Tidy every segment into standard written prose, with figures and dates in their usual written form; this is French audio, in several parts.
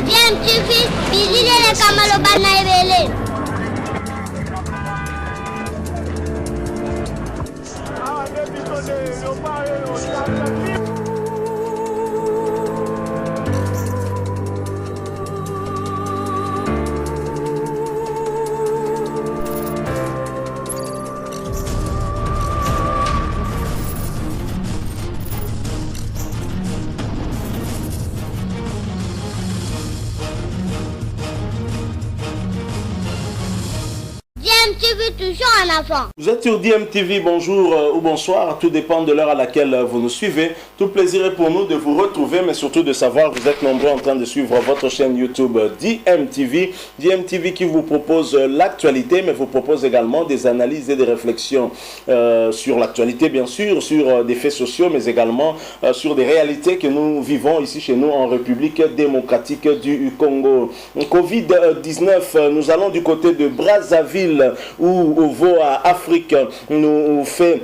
DMTV, Bilile Kamalo Banaibele. DMTV toujours en avant. Vous êtes sur DMTV, bonjour ou bonsoir, tout dépend de l'heure à laquelle vous nous suivez. Tout plaisir est pour nous de vous retrouver, mais surtout de savoir que vous êtes nombreux en train de suivre votre chaîne YouTube DMTV. DMTV qui vous propose l'actualité, mais vous propose également des analyses et des réflexions sur l'actualité, bien sûr, sur des faits sociaux, mais également sur des réalités que nous vivons ici chez nous en République démocratique du Congo. Covid-19, nous allons du côté de Brazzaville, où VOA Afrique nous fait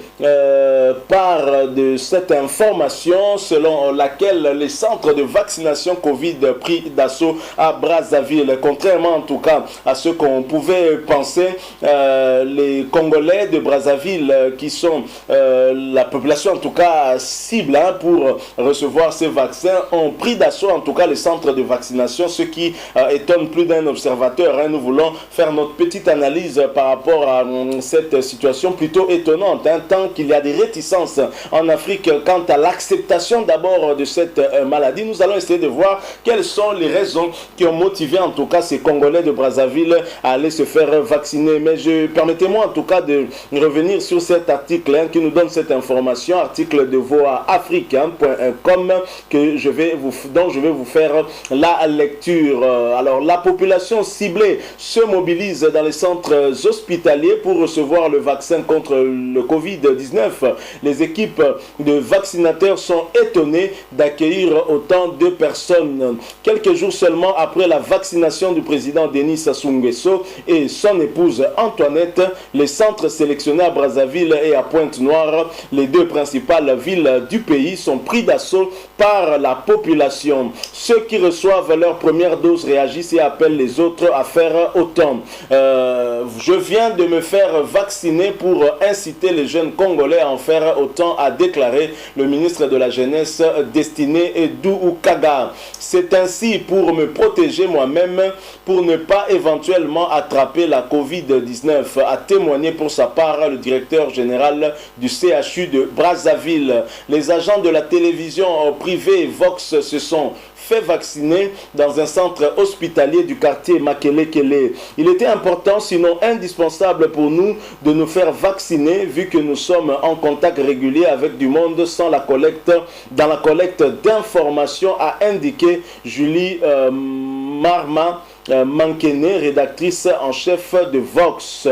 part de cette information selon laquelle les centres de vaccination Covid pris d'assaut à Brazzaville. Contrairement en tout cas à ce qu'on pouvait penser, les Congolais de Brazzaville qui sont la population en tout cas cible pour recevoir ces vaccins ont pris d'assaut en tout cas les centres de vaccination, ce qui étonne plus d'un observateur. Nous voulons faire notre petite analyse par rapport à cette situation plutôt étonnante, tant qu'il y a des réticences en Afrique quant à l'acceptation d'abord de cette maladie. Nous allons essayer de voir quelles sont les raisons qui ont motivé en tout cas ces Congolais de Brazzaville à aller se faire vacciner. Mais permettez-moi en tout cas de revenir sur cet article qui nous donne cette information, article de voaafrique.com dont je vais vous faire la lecture. Alors, la population ciblée se mobilise dans les centres hospitaliers pour recevoir le vaccin contre le Covid-19. Les équipes de vaccinateurs sont étonnées d'accueillir autant de personnes. Quelques jours seulement après la vaccination du président Denis Sassou Nguesso et son épouse Antoinette, les centres sélectionnés à Brazzaville et à Pointe-Noire, les deux principales villes du pays, sont pris d'assaut par la population. Ceux qui reçoivent leur première dose réagissent et appellent les autres à faire autant. Je viens de me faire vacciner pour inciter les jeunes Congolais à en faire autant, a déclaré le ministre de la Jeunesse Destiné Edou Kaga. C'est ainsi pour me protéger moi-même, pour ne pas éventuellement attraper la Covid-19, a témoigné pour sa part le directeur général du CHU de Brazzaville. Les agents de la télévision privée Vox se sont fait vacciner dans un centre hospitalier du quartier Makelekele. Il était important, sinon indispensable pour nous, de nous faire vacciner vu que nous sommes en contact régulier avec du monde dans la collecte d'informations, a indiqué Julie Marma Mankene, rédactrice en chef de Vox.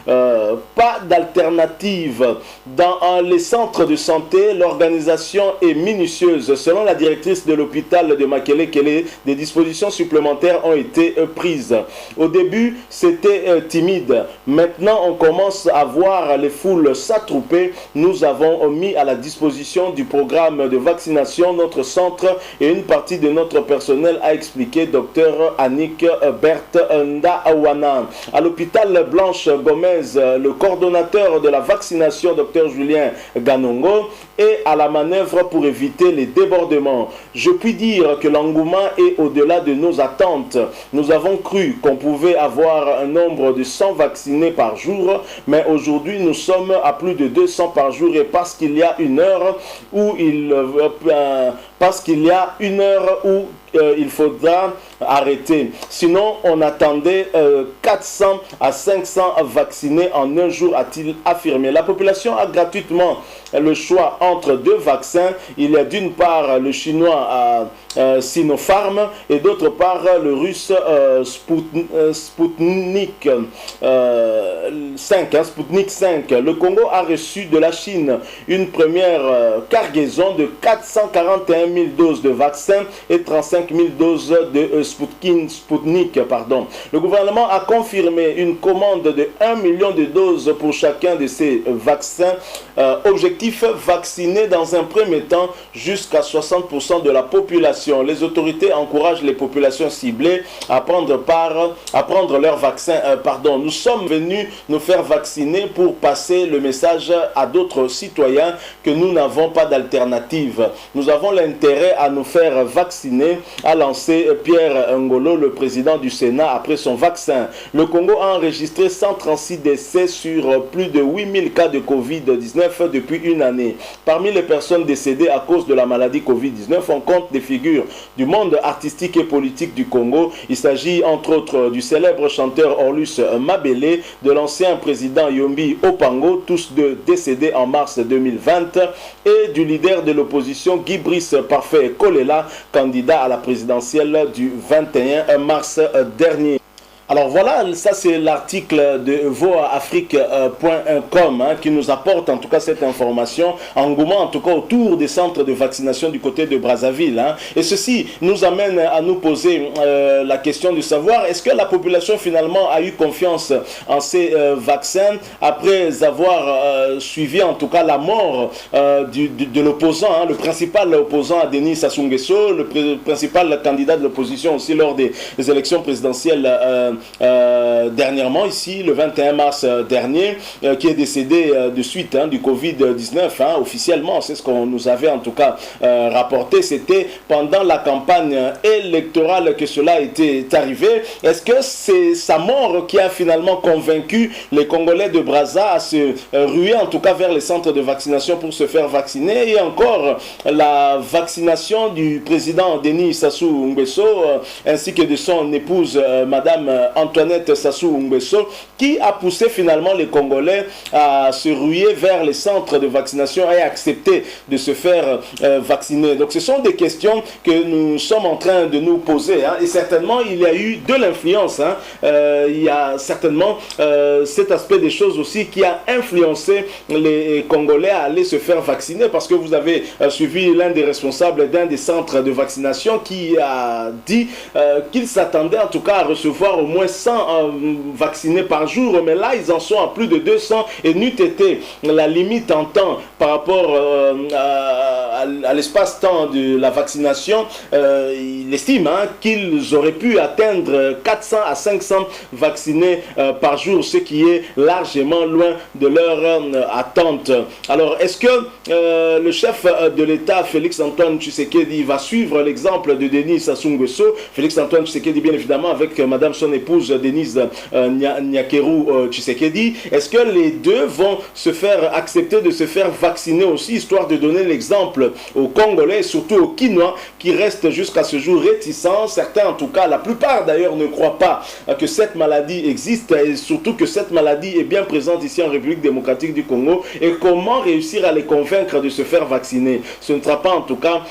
Pas d'alternative. Dans les centres de santé, l'organisation est minutieuse. Selon la directrice de l'hôpital de Makelekele, des dispositions supplémentaires ont été prises. Au début, c'était timide. Maintenant, on commence à voir les foules s'attrouper. Nous avons mis à la disposition du programme de vaccination notre centre et une partie de notre personnel, a expliqué Dr Annick Berthe Ndawana. À l'hôpital Blanche Gomez, le coordonnateur de la vaccination, Dr Julien Ganongo, est à la manœuvre pour éviter les débordements. Je puis dire que l'engouement est au-delà de nos attentes. Nous avons cru qu'on pouvait avoir un nombre de 100 vaccinés par jour, mais aujourd'hui nous sommes à plus de 200 par jour, et parce qu'il y a une heure où il faudra arrêter. Sinon, on attendait 400 à 500 vaccinés en un jour, a-t-il affirmé. La population a gratuitement le choix entre deux vaccins. Il y a d'une part le chinois Sinopharm et d'autre part le russe Sputnik 5. Sputnik 5. Le Congo a reçu de la Chine une première cargaison de 441 000 doses de vaccins et 35 000 doses de Sputnik. Le gouvernement a confirmé une commande de 1 million de doses pour chacun de ces vaccins. Objectif, vacciner dans un premier temps jusqu'à 60% de la population. Les autorités encouragent les populations ciblées à prendre leur vaccin. Nous sommes venus nous faire vacciner pour passer le message à d'autres citoyens que nous n'avons pas d'alternative. Nous avons l'intérêt à nous faire vacciner, a lancé Pierre Ngolo, le président du Sénat, après son vaccin. Le Congo a enregistré 136 décès sur plus de 8000 cas de Covid-19 depuis une année. Parmi les personnes décédées à cause de la maladie Covid-19, on compte des figures du monde artistique et politique du Congo. Il s'agit entre autres du célèbre chanteur Orlus Mabele, de l'ancien président Yombi Opango, tous deux décédés en mars 2020, et du leader de l'opposition Guy Brice Parfait Kolela, candidat à la présidentielle du 21 mars dernier. Alors voilà, ça c'est l'article de voaafrique.com qui nous apporte en tout cas cette information, engouement en tout cas autour des centres de vaccination du côté de Brazzaville. Et ceci nous amène à nous poser la question de savoir, est-ce que la population finalement a eu confiance en ces vaccins après avoir suivi en tout cas la mort de l'opposant, le principal opposant à Denis Sassou Nguesso, le principal candidat de l'opposition aussi lors des élections présidentielles dernièrement ici, le 21 mars dernier, qui est décédé de suite du Covid-19, officiellement, c'est ce qu'on nous avait en tout cas rapporté, c'était pendant la campagne électorale que cela était arrivé. Est-ce que c'est sa mort qui a finalement convaincu les Congolais de Brazza à se ruer en tout cas vers les centres de vaccination pour se faire vacciner, et encore la vaccination du président Denis Sassou Nguesso ainsi que de son épouse Madame Antoinette Sassou Nguesso, qui a poussé finalement les Congolais à se ruer vers les centres de vaccination et accepter de se faire vacciner. Donc ce sont des questions que nous sommes en train de nous poser, et certainement il y a eu de l'influence, il y a certainement cet aspect des choses aussi qui a influencé les Congolais à aller se faire vacciner, parce que vous avez suivi l'un des responsables d'un des centres de vaccination qui a dit qu'il s'attendait en tout cas à recevoir au moins 100 vaccinés par jour, mais là ils en sont à plus de 200, et n'eût été la limite en temps par rapport à l'espace-temps de la vaccination, il estime qu'ils auraient pu atteindre 400 à 500 vaccinés par jour, ce qui est largement loin de leur attente. Alors est-ce que le chef de l'État, Félix Antoine Tshisekedi, va suivre l'exemple de Denis Sassou Nguesso? Félix Antoine Tshisekedi, bien évidemment, avec madame son épouse Denise Nyakeru Tshisekedi. Est-ce que les deux vont se faire accepter de se faire vacciner aussi, histoire de donner l'exemple aux Congolais, surtout aux Kinois, qui restent jusqu'à ce jour réticents? Certains, en tout cas, la plupart d'ailleurs, ne croient pas que cette maladie existe, et surtout que cette maladie est bien présente ici en République démocratique du Congo. Et comment réussir à les convaincre de se faire vacciner? Ce ne sera pas en tout cas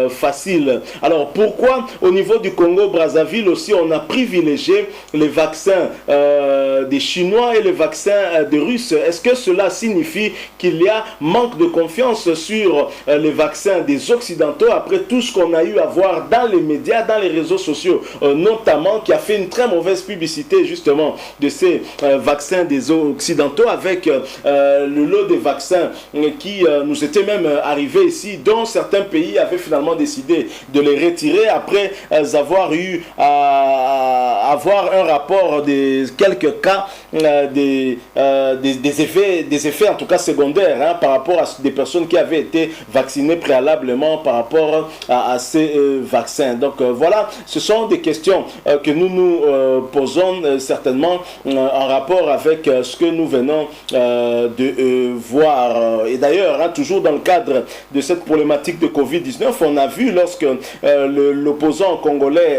facile. Alors pourquoi au niveau du Congo-Brazzaville aussi on a privilégié les vaccins des Chinois et les vaccins des Russes? Est-ce que cela signifie qu'il y a manque de confiance sur les vaccins des Occidentaux après tout ce qu'on a eu à voir dans les médias, dans les réseaux sociaux notamment, qui a fait une très mauvaise publicité justement de ces vaccins des Occidentaux, avec le lot des vaccins qui nous étaient même arrivés ici, dont certains pays avaient finalement décidé de les retirer après avoir eu à avoir un rapport de quelques cas des effets en tout cas secondaires par rapport à des personnes qui avaient été vaccinées préalablement par rapport à ces vaccins. Donc voilà, ce sont des questions que nous nous posons certainement en rapport avec ce que nous venons de voir. Et d'ailleurs, toujours dans le cadre de cette problématique de Covid-19, on a vu lorsque l'opposant congolais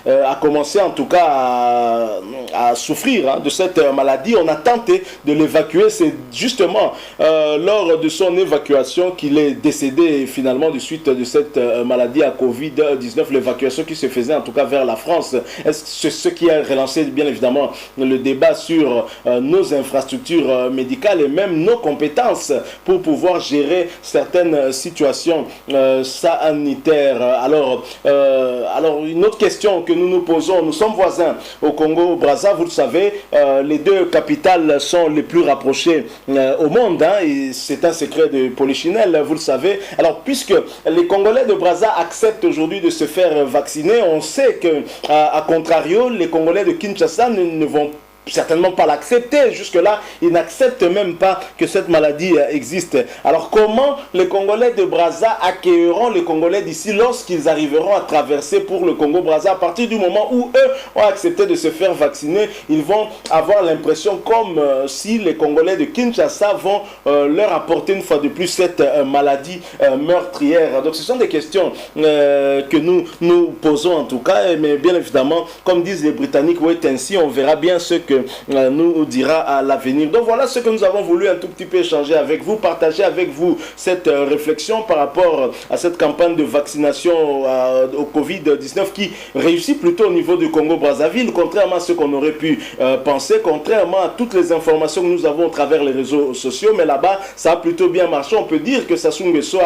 a commencé en tout cas à souffrir de cette maladie. On a tenté de l'évacuer. C'est justement lors de son évacuation qu'il est décédé finalement de suite de cette maladie à Covid-19. L'évacuation qui se faisait en tout cas vers la France. C'est ce qui a relancé bien évidemment le débat sur nos infrastructures médicales et même nos compétences pour pouvoir gérer certaines situations sanitaires. Alors, une autre question que nous nous posons, nous sommes voisins au Congo-Brazza, vous le savez, les deux capitales sont les plus rapprochées au monde, et c'est un secret de Polichinelle, vous le savez. Alors, puisque les Congolais de Brazza acceptent aujourd'hui de se faire vacciner, on sait que, à contrario, les Congolais de Kinshasa ne vont certainement pas l'accepter. Jusque-là, ils n'acceptent même pas que cette maladie existe. Alors, comment les Congolais de Brazza accueilleront les Congolais d'ici lorsqu'ils arriveront à traverser pour le Congo-Brazza? À partir du moment où eux ont accepté de se faire vacciner, ils vont avoir l'impression comme si les Congolais de Kinshasa vont leur apporter une fois de plus cette maladie meurtrière. Donc, ce sont des questions que nous posons en tout cas, mais bien évidemment, comme disent les Britanniques, wait and see, on verra bien ce que nous dira à l'avenir. Donc voilà ce que nous avons voulu un tout petit peu échanger avec vous, partager avec vous cette réflexion par rapport à cette campagne de vaccination au Covid-19 qui réussit plutôt au niveau du Congo-Brazzaville, contrairement à ce qu'on aurait pu penser, contrairement à toutes les informations que nous avons au travers les réseaux sociaux. Mais là-bas, ça a plutôt bien marché. On peut dire que Sassou Nguesso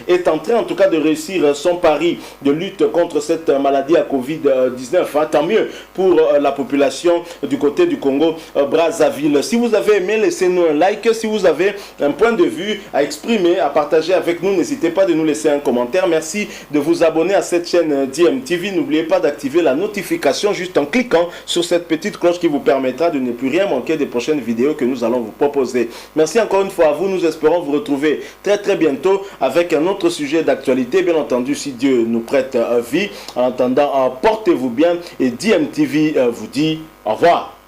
est en train en tout cas de réussir son pari de lutte contre cette maladie à Covid-19. Tant mieux pour la population du côté du Congo-Brazzaville. Si vous avez aimé, laissez-nous un like. Si vous avez un point de vue à exprimer, à partager avec nous, n'hésitez pas de nous laisser un commentaire. Merci de vous abonner à cette chaîne DMTV. N'oubliez pas d'activer la notification juste en cliquant sur cette petite cloche qui vous permettra de ne plus rien manquer des prochaines vidéos que nous allons vous proposer. Merci encore une fois à vous. Nous espérons vous retrouver très bientôt avec un autre sujet d'actualité. Bien entendu, si Dieu nous prête vie. En attendant, portez-vous bien et DMTV vous dit au revoir.